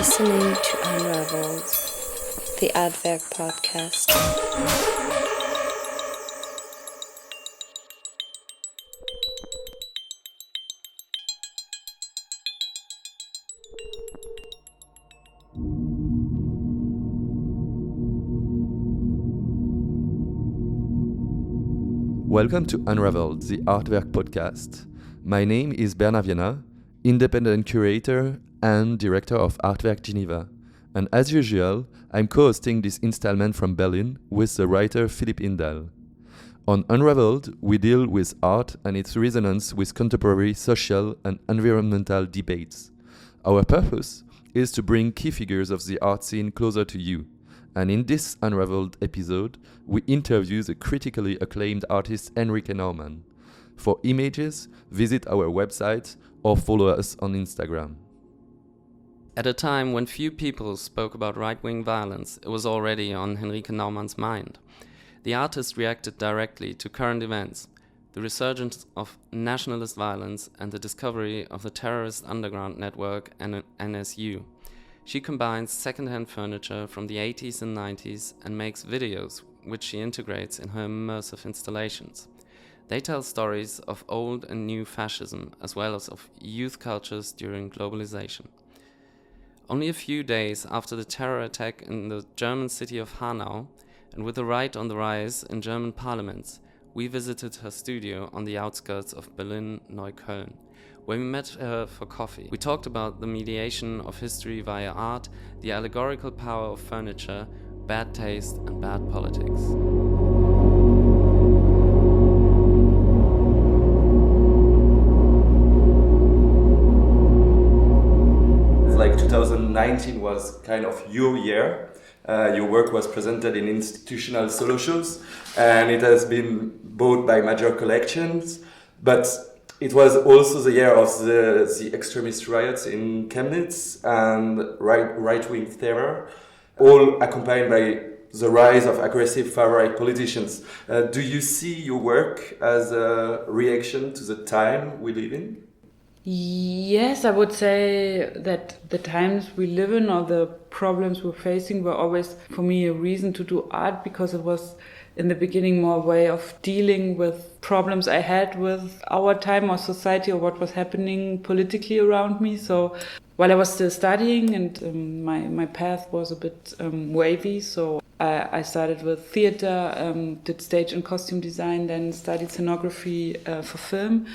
listening to Unraveled, the Adwerk podcast. Welcome to Unraveled, the Adwerk podcast. My name is Bernard, independent curator and director of Adwerk Geneva. And as usual, I'm co-hosting this installment from Berlin with the writer Philipp Indal. On Unraveled, we deal with art and its resonance with contemporary social and environmental debates. Our purpose is to bring key figures of the art scene closer to you. And in this Unraveled episode, we interview the critically acclaimed artist Henrike Naumann. For images, visit our website or follow us on Instagram. At a time when few people spoke about right-wing violence, it was already on Henrike Naumann's mind. The artist reacted directly to current events, the resurgence of nationalist violence and the discovery of the terrorist underground network NSU. She combines second-hand furniture from the 80s and 90s and makes videos, which she integrates in her immersive installations. They tell stories of old and new fascism, as well as of youth cultures during globalization. Only a few days after the terror attack in the German city of Hanau, and with the right on the rise in German parliaments, we visited her studio on the outskirts of Berlin Neukölln, where we met her for coffee. We talked about the mediation of history via art, the allegorical power of furniture, bad taste and bad politics. Like 2019 was kind of your year. Your work was presented in institutional solo shows and it has been bought by major collections, but it was also the year of the extremist riots in Chemnitz and right-wing terror, all accompanied by the rise of aggressive far-right politicians. Do you see your work as a reaction to the time we live in? Yes, I would say that the times we live in or the problems we're facing were always, for me, a reason to do art, because it was in the beginning more a way of dealing with problems I had with our time or society or what was happening politically around me. So while I was still studying and my path was a bit wavy, so I started with theater, did stage and costume design, then studied scenography for film.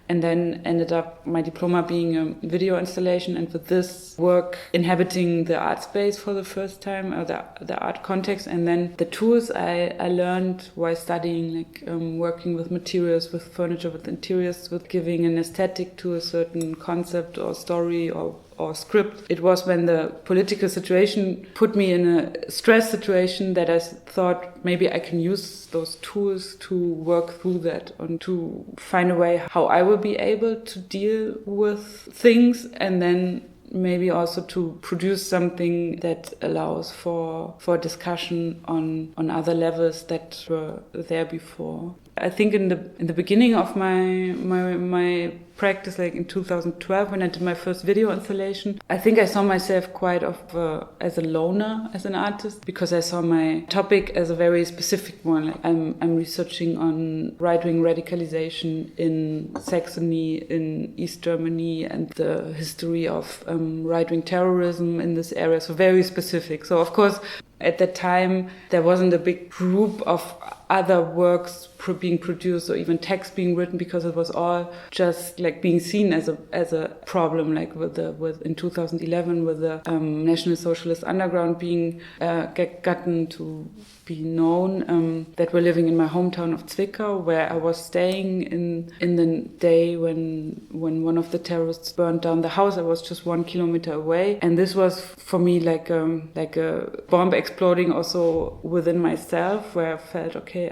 And then ended up my diploma being a video installation, and with this work inhabiting the art space for the first time, or the art context. And then the tools I learned while studying, like working with materials, with furniture, with interiors, with giving an aesthetic to a certain concept or story or script. It was when the political situation put me in a stress situation that I thought maybe I can use those tools to work through that and to find a way how I will be able to deal with things, and then maybe also to produce something that allows for discussion on other levels that were there before. I think in the beginning of my practice, like in 2012, when I did my first video installation, I think I saw myself quite as a loner as an artist, because I saw my topic as a very specific one. Like I'm researching on right-wing radicalization in Saxony, in East Germany, and the history of right-wing terrorism in this area. So very specific. So of course, at that time, there wasn't a big group of other works being produced or even text being written, because it was all just like being seen as a problem, like with in 2011 with the National Socialist Underground being gotten to be known, that were living in my hometown of Zwickau, where I was staying in the day when one of the terrorists burned down the house. I was just 1 kilometer away, and this was for me like a bomb exploding also within myself, where I felt, okay,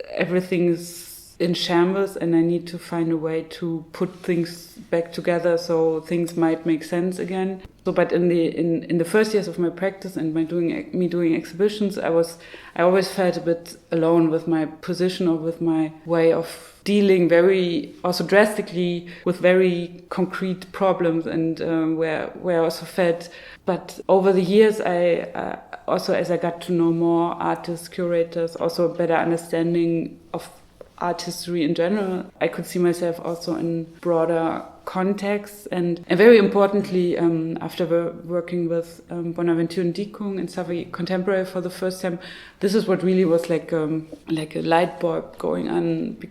everything is in shambles, and I need to find a way to put things back together so things might make sense again. So, but in the first years of my practice and doing exhibitions, I always felt a bit alone with my position or with my way of dealing very also drastically with very concrete problems, and where I also felt. But over the years, I also, as I got to know more artists, curators, also a better understanding of art history in general, I could see myself also in broader contexts. And very importantly, after working with Bonaventure and Dikung and Savvy Contemporary for the first time, this is what really was like a light bulb going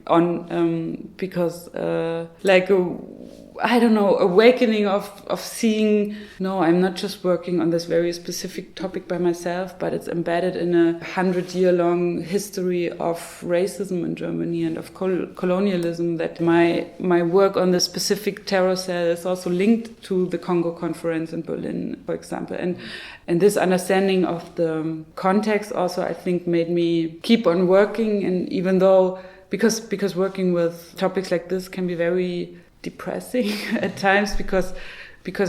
on because I don't know, awakening of seeing, no, I'm not just working on this very specific topic by myself, but it's embedded in a 100-year-long history of racism in Germany and of colonialism, that my work on the specific terror cell is also linked to the Congo conference in Berlin, for example. And this understanding of the context also, I think, made me keep on working. And even though, because working with topics like this can be very depressing at times, because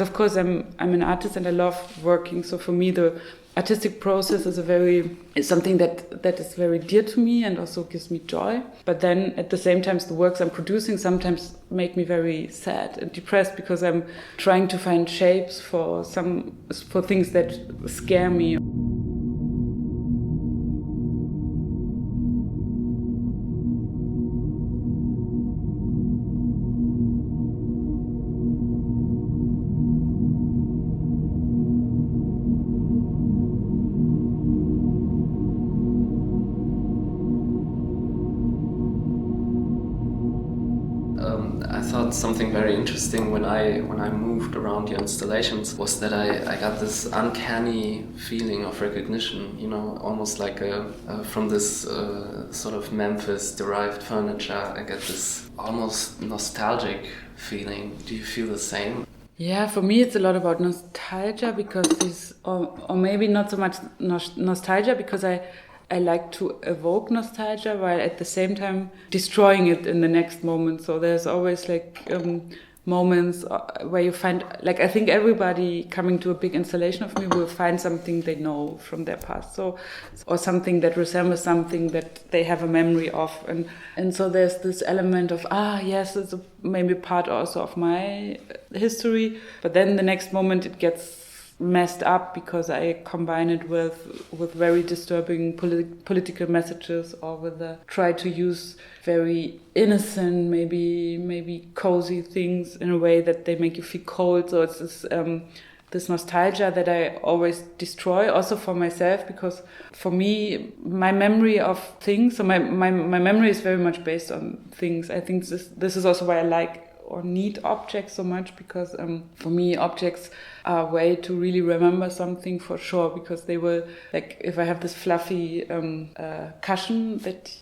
of course I'm an artist and I love working. So for me the artistic process is something that is very dear to me and also gives me joy. But then at the same time the works I'm producing sometimes make me very sad and depressed, because I'm trying to find shapes for things that scare me. Something very interesting when I moved around your installations was that I got this uncanny feeling of recognition, almost like from this sort of Memphis derived furniture. I get this almost nostalgic feeling. Do you feel the same? Yeah, for me it's a lot about nostalgia, because or maybe not so much nostalgia, because I like to evoke nostalgia while at the same time destroying it in the next moment. So there's always moments where you find, I think everybody coming to a big installation of me will find something they know from their past, or something that resembles something that they have a memory of, and so there's this element of yes, it's maybe part also of my history, but then the next moment it gets messed up because I combine it with very disturbing political messages, or try to use very innocent, maybe cozy things in a way that they make you feel cold. So it's this nostalgia that I always destroy, also for myself, because for me, my memory of things, so my memory is very much based on things. I think this is also why I like or need objects so much, because for me objects are a way to really remember something for sure, because they will, if I have this fluffy cushion that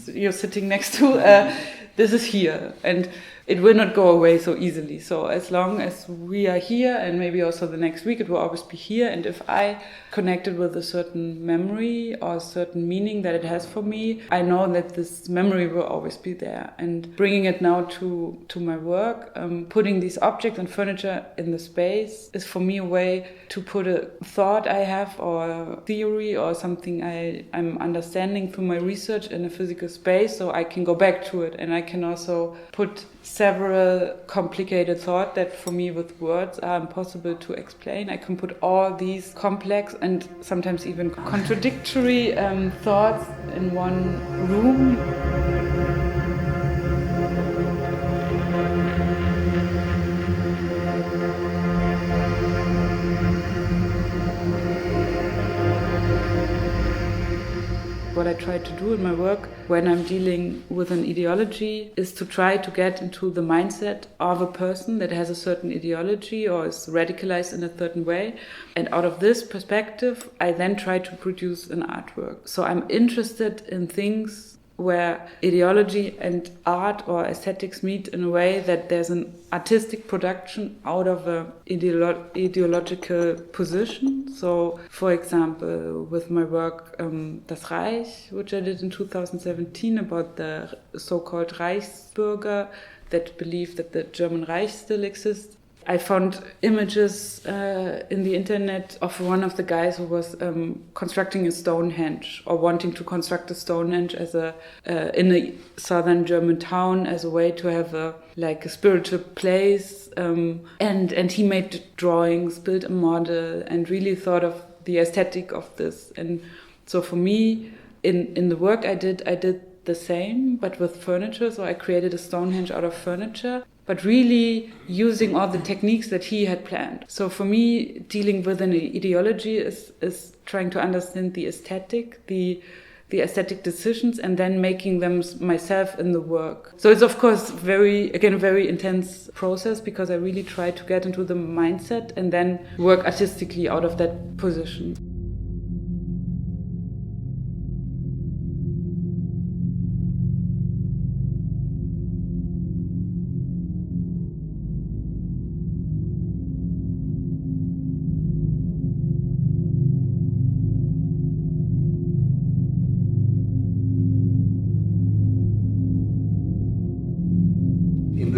you're sitting next to, this is here and it will not go away so easily. So as long as we are here, and maybe also the next week, it will always be here. And if I connected with a certain memory or a certain meaning that it has for me, I know that this memory will always be there. And bringing it now to my work, putting these objects and furniture in the space is for me a way to put a thought I have, or a theory, or something I'm understanding through my research in a physical space, so I can go back to it. And I can also put several complicated thoughts that for me with words are impossible to explain. I can put all these complex and sometimes even contradictory thoughts in one room. What I try to do in my work when I'm dealing with an ideology is to try to get into the mindset of a person that has a certain ideology or is radicalized in a certain way. And out of this perspective, I then try to produce an artwork. So I'm interested in things where ideology and art or aesthetics meet in a way that there's an artistic production out of a ideological position. So, for example, with my work Das Reich, which I did in 2017 about the so-called Reichsbürger that believe that the German Reich still exists, I found images in the internet of one of the guys who was constructing a Stonehenge, or wanting to construct a Stonehenge as in a southern German town as a way to have a spiritual place. And he made drawings, built a model, and really thought of the aesthetic of this. And so for me, in the work I did the same, but with furniture. So I created a Stonehenge out of furniture, but really using all the techniques that he had planned. So for me, dealing with an ideology is trying to understand the aesthetic, the aesthetic decisions, and then making them myself in the work. So it's of course a very intense process, because I really try to get into the mindset and then work artistically out of that position.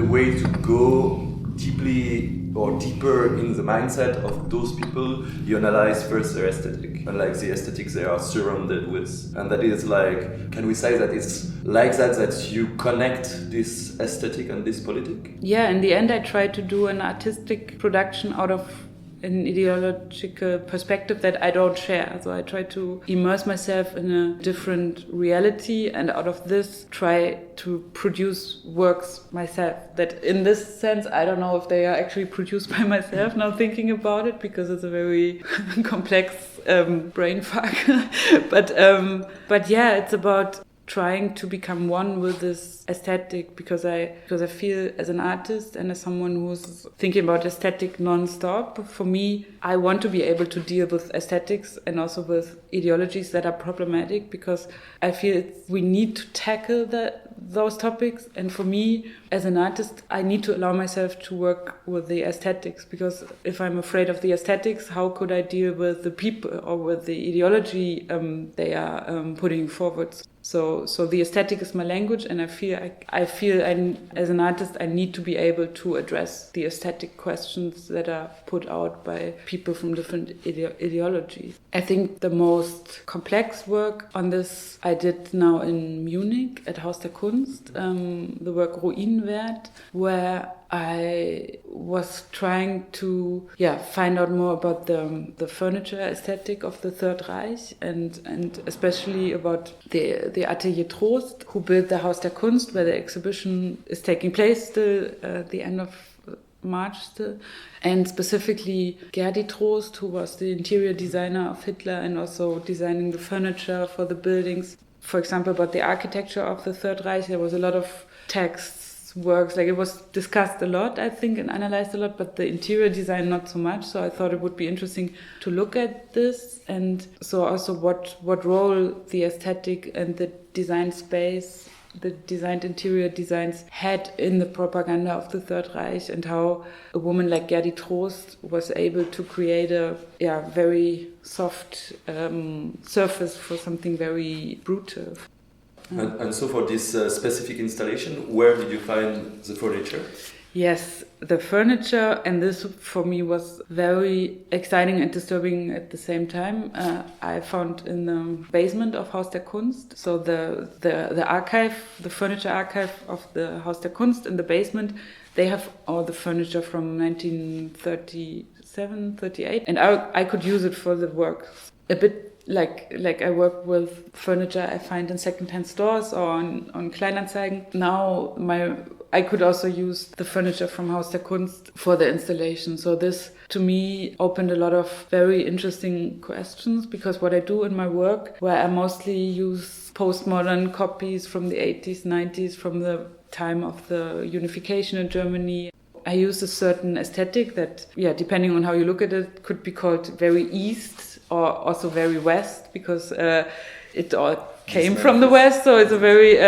Way to go deeper in the mindset of those people, you analyze first their aesthetic, and the aesthetics they are surrounded with. And that is can we say that it's like that you connect this aesthetic and this politic? Yeah, in the end I try to do an artistic production out of an ideological perspective that I don't share. So I try to immerse myself in a different reality, and out of this try to produce works myself. That in this sense, I don't know if they are actually produced by myself now thinking about it, because it's a very complex brain fuck. But yeah, it's about trying to become one with this aesthetic, because I feel as an artist and as someone who's thinking about aesthetic non-stop, for me, I want to be able to deal with aesthetics and also with ideologies that are problematic, because I feel we need to tackle those topics. And for me, as an artist, I need to allow myself to work with the aesthetics, because if I'm afraid of the aesthetics, how could I deal with the people or with the ideology they are putting forward? So the aesthetic is my language, and I feel as an artist I need to be able to address the aesthetic questions that are put out by people from different ideologies. I think the most complex work on this I did now in Munich at Haus der Kunst, the work Ruinenwert, where I was trying to find out more about the furniture aesthetic of the Third Reich, and especially about the Atelier Trost, who built the Haus der Kunst, where the exhibition is taking place still at the end of March still, and specifically Gerdi Trost, who was the interior designer of Hitler and also designing the furniture for the buildings. For example, about the architecture of the Third Reich, there was a lot of texts, works, it was discussed a lot, I think, and analyzed a lot, but the interior design not so much. So I thought it would be interesting to look at this, and so also what role the aesthetic and the design space, the designed interior designs had in the propaganda of the Third Reich, and how a woman like Gerdi Trost was able to create a very soft surface for something very brutal. And so for this specific installation, where did you find the furniture? Yes, the furniture, and this for me was very exciting and disturbing at the same time. I found in the basement of Haus der Kunst, so the archive, the furniture archive of the Haus der Kunst in the basement, they have all the furniture from 1937, 38, and I could use it for the work. A bit like I work with furniture I find in secondhand stores or on Kleinanzeigen. Now I could also use the furniture from Haus der Kunst for the installation. So this, to me, opened a lot of very interesting questions, because what I do in my work, where I mostly use postmodern copies from the 80s, 90s, from the time of the unification in Germany, I use a certain aesthetic that, depending on how you look at it, could be called very East or also very West, because it all came from the West, so it's a very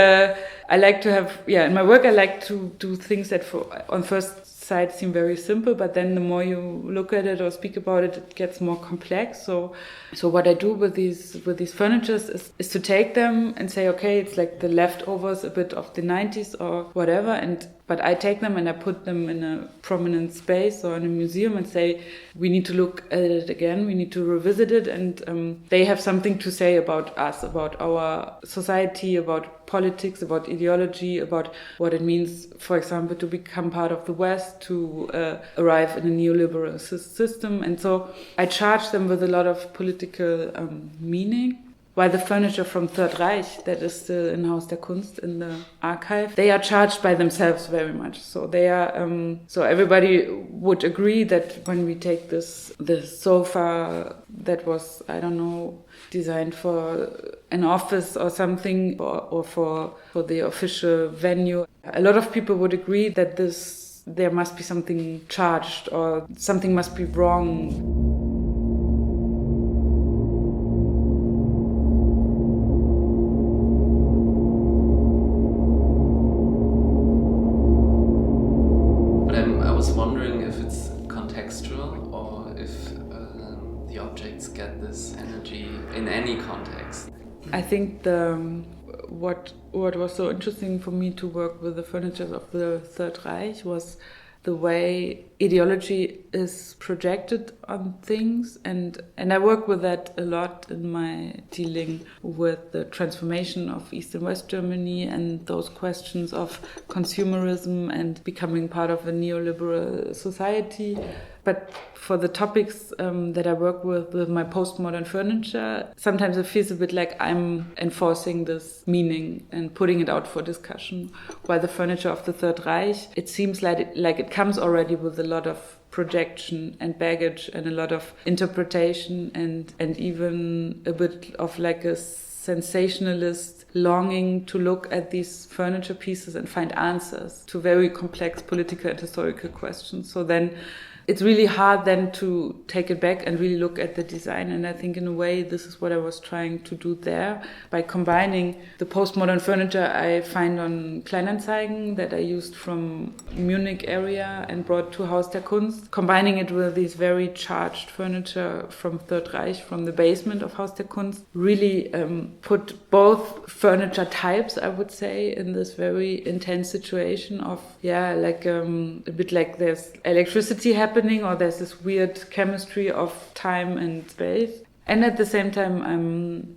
I like to have in my work I like to do things that on first sight seem very simple, but then the more you look at it or speak about it, it gets more complex. So what I do with these furnitures is to take them and say, okay, it's like the leftovers a bit of the 90s or whatever, but I take them and I put them in a prominent space or in a museum and say, we need to look at it again, we need to revisit it, and they have something to say about us, about our society, about politics, about ideology, about what it means, for example, to become part of the West, to arrive in a neoliberal system. And so I charge them with a lot of political meaning. While the furniture from Third Reich, that is still in Haus der Kunst in the archive, they are charged by themselves very much. So they are. So everybody would agree that when we take this sofa that was, I don't know, designed for an office or something, or for the official venue, a lot of people would agree that there must be something charged or something must be wrong. I was wondering if it's contextual or if the objects get this energy in any context. I think what was so interesting for me to work with the furniture of the Third Reich was the way ideology is projected on things, and I work with that a lot in my dealing with the transformation of East and West Germany and those questions of consumerism and becoming part of a neoliberal society. But for the topics that I work with my postmodern furniture, sometimes it feels a bit like I'm enforcing this meaning and putting it out for discussion. While the furniture of the Third Reich, it seems like it comes already with a lot of projection and baggage and a lot of interpretation and even a bit of like a sensationalist longing to look at these furniture pieces and find answers to very complex political and historical questions. So then it's really hard then to take it back and really look at the design. And I think in a way, this is what I was trying to do there by combining the postmodern furniture I find on Kleinanzeigen that I used from Munich area and brought to Haus der Kunst, combining it with these very charged furniture from Third Reich, from the basement of Haus der Kunst, really put both furniture types, I would say, in this very intense situation of, like a bit like there's electricity happening, or there's this weird chemistry of time and space. And at the same time,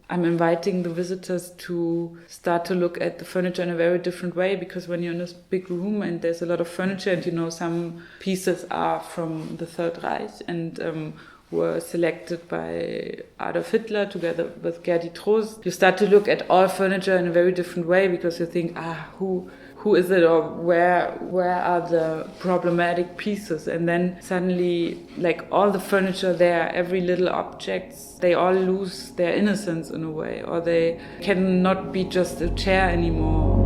I'm inviting the visitors to start to look at the furniture in a very different way, because when you're in this big room and there's a lot of furniture and some pieces are from the Third Reich and were selected by Adolf Hitler together with Gerdi Trost, you start to look at all furniture in a very different way, because you think, who is it, or where are the problematic pieces? And then suddenly, like all the furniture there, every little objects, they all lose their innocence in a way, or they cannot be just a chair anymore.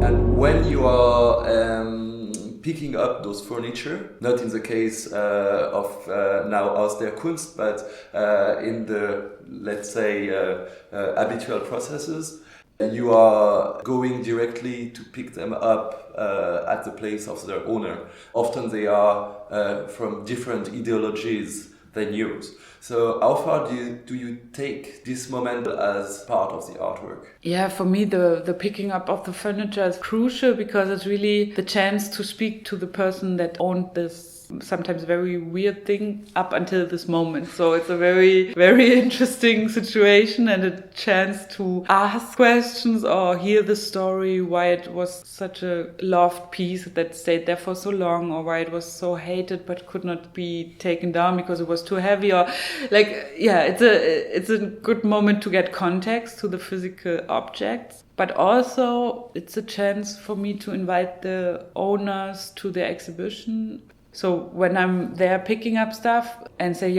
And when you are picking up those furniture, not in the case of now Haus der Kunst, but in the, let's say, habitual processes, you are going directly to pick them up at the place of their owner. Often they are from different ideologies than yours. So how far do you take this moment as part of the artwork? Yeah, for me the picking up of the furniture is crucial, because it's really the chance to speak to the person that owned this sometimes very weird thing up until this moment. So it's a very, very interesting situation and a chance to ask questions or hear the story, why it was such a loved piece that stayed there for so long, or why it was so hated but could not be taken down because it was too heavy, or it's a good moment to get context to the physical objects. But also it's a chance for me to invite the owners to the exhibition. So when I'm there picking up stuff and say,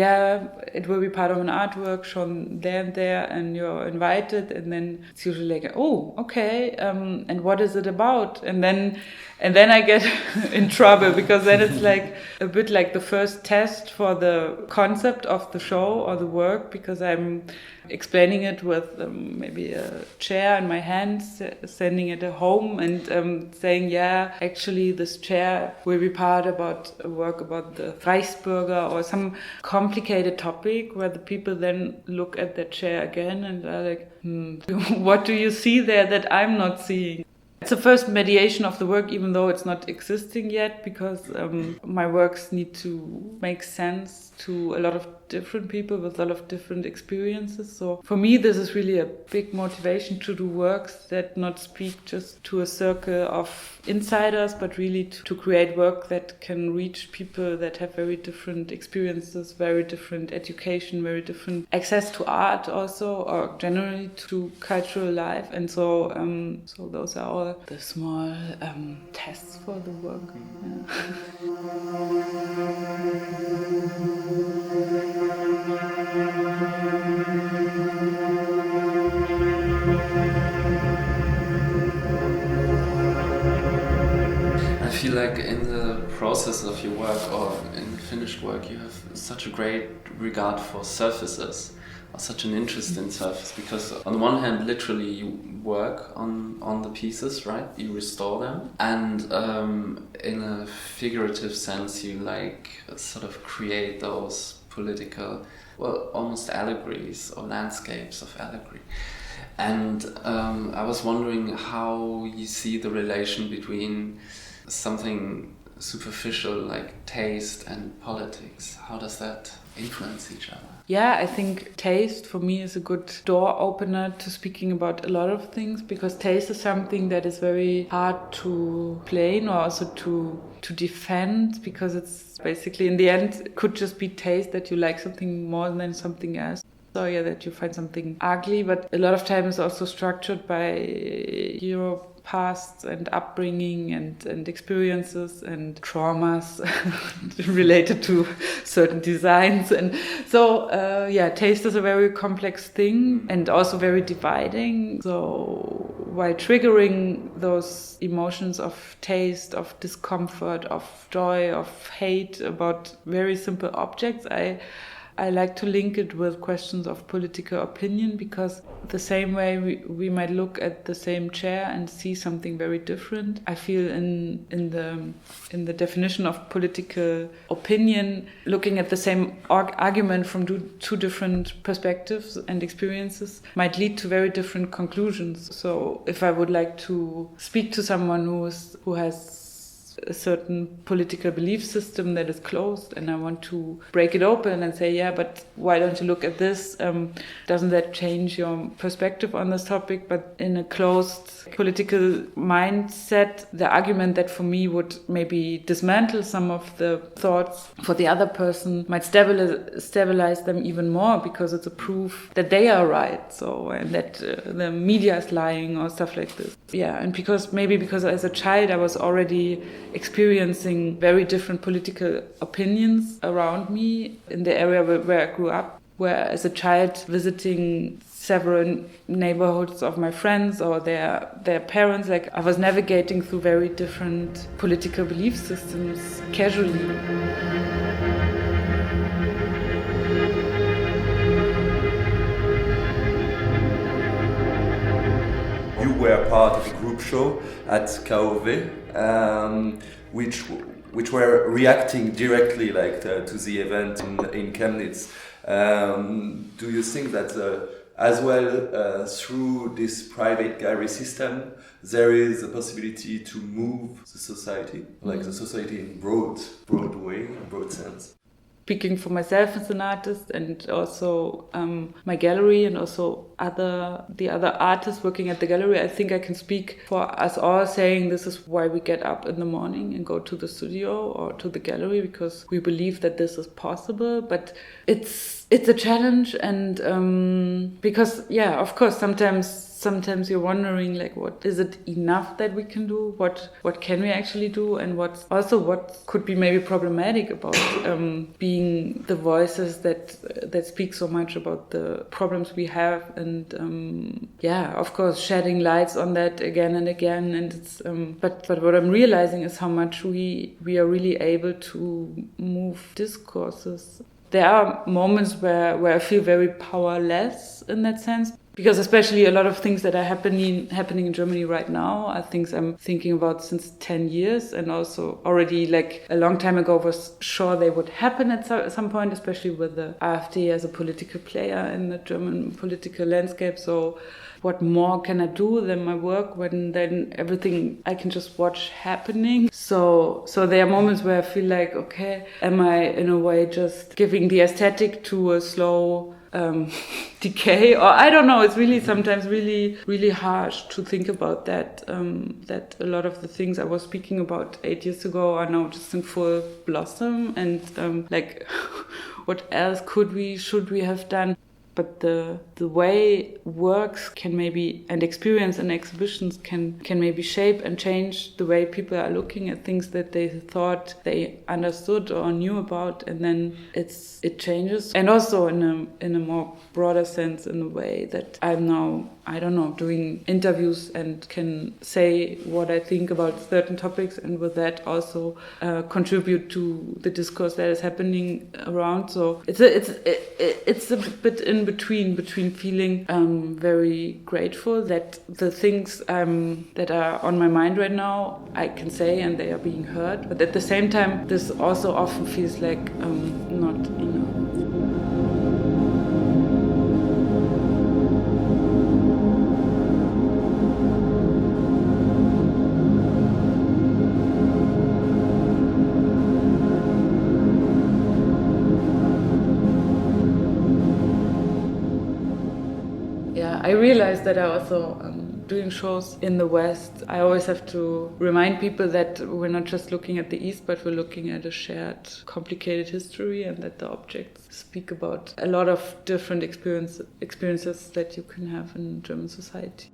it will be part of an artwork shown there and there, and you're invited, and then it's usually like, oh, okay, and what is it about? And then And then I get in trouble because then it's like a bit like the first test for the concept of the show or the work, because I'm explaining it with maybe a chair in my hands, sending it home and saying, yeah, actually this chair will be part about a work about the Reichsbürger or some complicated topic, where the people then look at the chair again and are like, what do you see there that I'm not seeing? It's the first mediation of the work, even though it's not existing yet, because my works need to make sense to a lot of different people with a lot of different experiences. So for me, this is really a big motivation to do works that not speak just to a circle of insiders, but really to create work that can reach people that have very different experiences, very different education, very different access to art also, or generally to cultural life. And so those are all the small tests for the work. I feel like in the process of your work or in finished work, you have such a great regard for surfaces, or such an interest in surface, because on the one hand, literally you work on the pieces, right? You restore them, and in a figurative sense, you like sort of create those political, well, almost allegories or landscapes of allegory. And I was wondering how you see the relation between something superficial like taste and politics. How does that influence each other? Yeah, I think taste for me is a good door opener to speaking about a lot of things, because taste is something that is very hard to explain or also to defend, because it's basically in the end it could just be taste, that you like something more than something else. So yeah, that you find something ugly, but a lot of time is also structured by your past and upbringing and experiences and traumas related to certain designs. And so taste is a very complex thing and also very dividing. So while triggering those emotions of taste, of discomfort, of joy, of hate about very simple objects, I like to link it with questions of political opinion, because the same way we might look at the same chair and see something very different. I feel in the definition of political opinion, looking at the same argument from two different perspectives and experiences might lead to very different conclusions. So if I would like to speak to someone who has a certain political belief system that is closed, and I want to break it open and say, yeah, but why don't you look at this? Doesn't that change your perspective on this topic? But in a closed political mindset, the argument that for me would maybe dismantle some of the thoughts, for the other person might stabilize them even more, because it's a proof that they are right. So, and that the media is lying or stuff like this. Yeah, and because as a child I was already experiencing very different political opinions around me in the area where I grew up, where as a child visiting several neighborhoods of my friends or their parents, like I was navigating through very different political belief systems casually. You were part of a group show at KOV, which were reacting directly to the event in Chemnitz. Do you think that as well through this private gallery system there is a possibility to move the society, like the society in broad way, broad sense? Speaking for myself as an artist, and also my gallery, and also the other artists working at the gallery, I think I can speak for us all, saying this is why we get up in the morning and go to the studio or to the gallery, because we believe that this is possible. But it's a challenge, and because of course sometimes sometimes you're wondering, like, what is it enough that we can do? What can we actually do? And what could be maybe problematic about being the voices that speak so much about the problems we have, and of course shedding lights on that again and again. And it's but what I'm realizing is how much we are really able to move discourses. There are moments where I feel very powerless in that sense, because especially a lot of things that are happening in Germany right now are things I'm thinking about since 10 years, and also already like a long time ago was sure they would happen at some point, especially with the AfD as a political player in the German political landscape. So what more can I do than my work when then everything I can just watch happening? So there are moments where I feel like, okay, am I in a way just giving the aesthetic to a slow decay? Or I don't know, it's really sometimes really, really harsh to think about that, that a lot of the things I was speaking about 8 years ago are now just in full blossom, and like what else should we have done? But the way works can maybe, and experience and exhibitions can maybe shape and change the way people are looking at things that they thought they understood or knew about, and then it changes. And also in a more broader sense, in a way that I'm now, I don't know, doing interviews and can say what I think about certain topics, and with that also contribute to the discourse that is happening around. So it's a bit in between feeling very grateful that the things that are on my mind right now I can say and they are being heard, but at the same time this also often feels like not enough. I realized that I also, doing shows in the West, I always have to remind people that we're not just looking at the East, but we're looking at a shared, complicated history, and that the objects speak about a lot of different experiences that you can have in German society.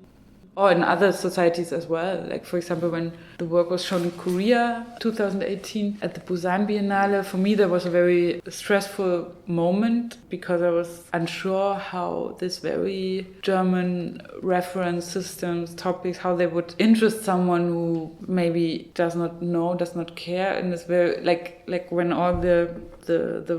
Or in other societies as well. Like, for example, when the work was shown in Korea 2018 at the Busan Biennale, for me that was a very stressful moment, because I was unsure how this very German reference systems, topics, how they would interest someone who maybe does not know, does not care, and is very like when all the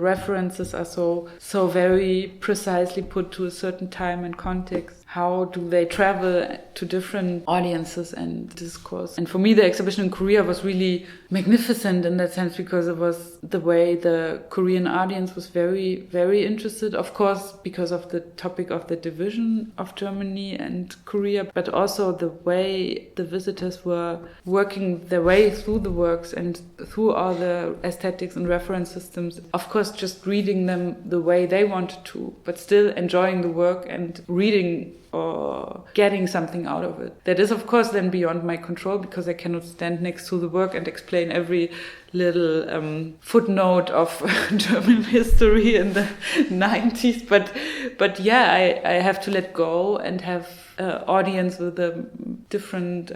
references are so very precisely put to a certain time and context. How do they travel to different audiences and discourse? And for me, the exhibition in Korea was really magnificent in that sense, because it was the way the Korean audience was very, very interested, of course, because of the topic of the division of Germany and Korea, but also the way the visitors were working their way through the works and through all the aesthetics and reference systems. Of course, just reading them the way they wanted to, but still enjoying the work and reading or getting something out of it. That is, of course, then beyond my control, because I cannot stand next to the work and explain every little footnote of German history in the 90s. But yeah, I have to let go and have audience with a different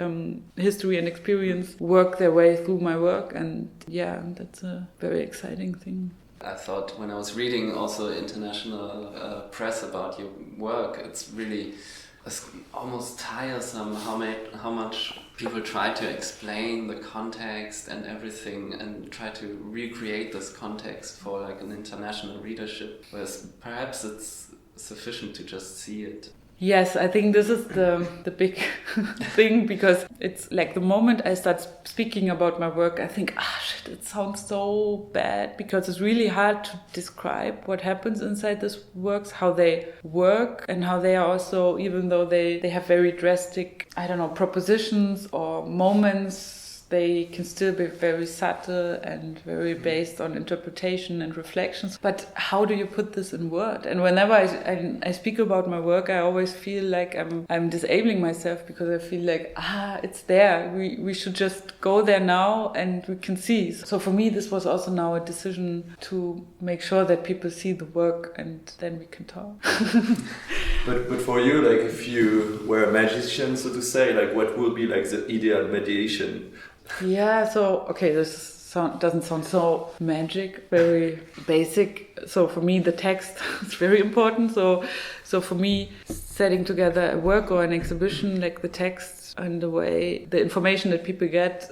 history and experience work their way through my work. And yeah, that's a very exciting thing. I thought when I was reading also international press about your work, it's almost tiresome how much people try to explain the context and everything and try to recreate this context for like an international readership, whereas perhaps it's sufficient to just see it. Yes, I think this is the big thing, because it's like the moment I start speaking about my work, I think, shit, it sounds so bad, because it's really hard to describe what happens inside these works, how they work, and how they are also, even though they have very drastic, propositions or moments, they can still be very subtle and very based on interpretation and reflections. But how do you put this in word? And whenever I speak about my work, I always feel like I'm disabling myself, because I feel like, it's there. We should just go there now and we can see. So for me, this was also now a decision to make sure that people see the work, and then we can talk. But for you, like if you were a magician, so to say, like what would be like the ideal mediation? Yeah, so, okay, doesn't sound so magic, very basic. So for me, the text is very important. So for me, setting together a work or an exhibition, like the text and the information that people get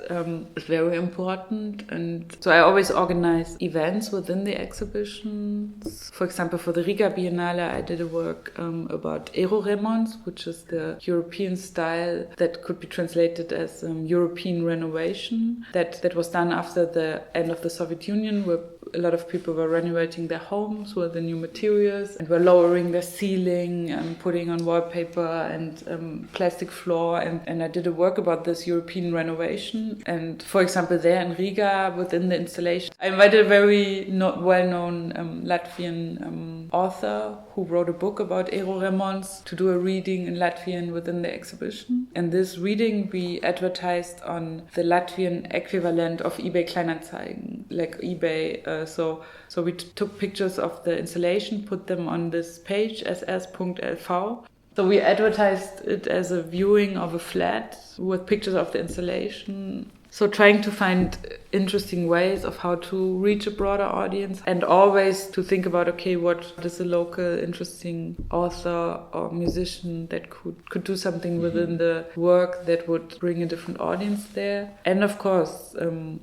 is very important. And so I always organize events within the exhibitions. For example, for the Riga Biennale, I did a work about aero-remons, which is the European style that could be translated as European renovation. That was done after the end of the Soviet Union, where a lot of people were renovating their homes with the new materials and were lowering their ceiling and putting on wallpaper and plastic floor. And I did a work about this European renovation. And for example, there in Riga, within the installation, I invited a very well-known Latvian author who wrote a book about aero-remons to do a reading in Latvian within the exhibition. And this reading we advertised on the Latvian equivalent of eBay Kleinanzeigen, like eBay. So we took pictures of the installation, put them on this page, ss.lv. So we advertised it as a viewing of a flat with pictures of the installation. So trying to find interesting ways of how to reach a broader audience and always to think about, okay, what is a local interesting author or musician that could do something within the work that would bring a different audience there. And of course,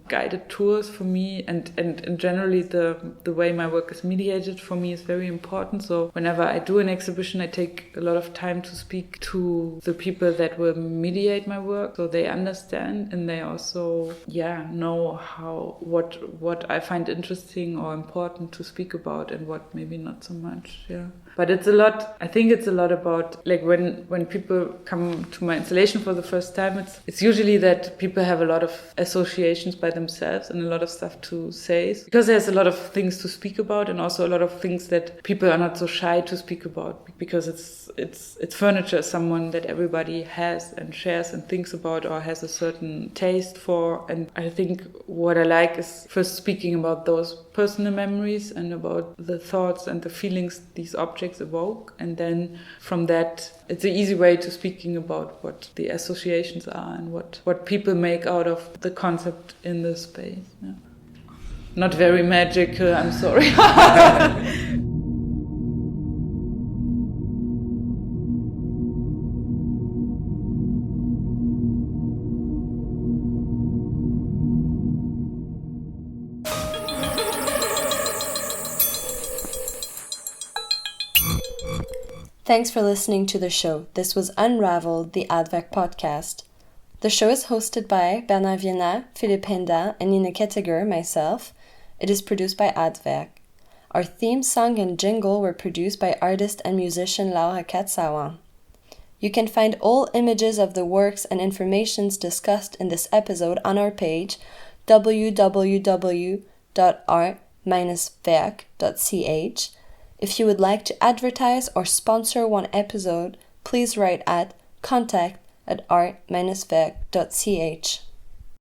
guided tours for me and generally the way my work is mediated for me is very important. So whenever I do an exhibition, I take a lot of time to speak to the people that will mediate my work so they understand and they also know what I find interesting or important to speak about and what maybe not so much. But I think it's a lot about like when people come to my installation for the first time, it's usually that people have a lot of associations by themselves and a lot of stuff to say because there's a lot of things to speak about and also a lot of things that people are not so shy to speak about because it's furniture, someone that everybody has and shares and thinks about or has a certain taste for. And I think what I like is first speaking about those personal memories and about the thoughts and the feelings these objects evoke. And then from that, it's an easy way to speaking about what the associations are and what people make out of the concept in the space. Yeah. Not very magical, I'm sorry. Thanks for listening to the show. This was Unraveled, the Adverk podcast. The show is hosted by Bernard Vienna, Philippe Henda, and Nina Kettiger, myself. It is produced by Adverk. Our theme song and jingle were produced by artist and musician Laura Katsawan. You can find all images of the works and informations discussed in this episode on our page www.art-werk.ch. If you would like to advertise or sponsor one episode, please write at contact@art-werk.ch.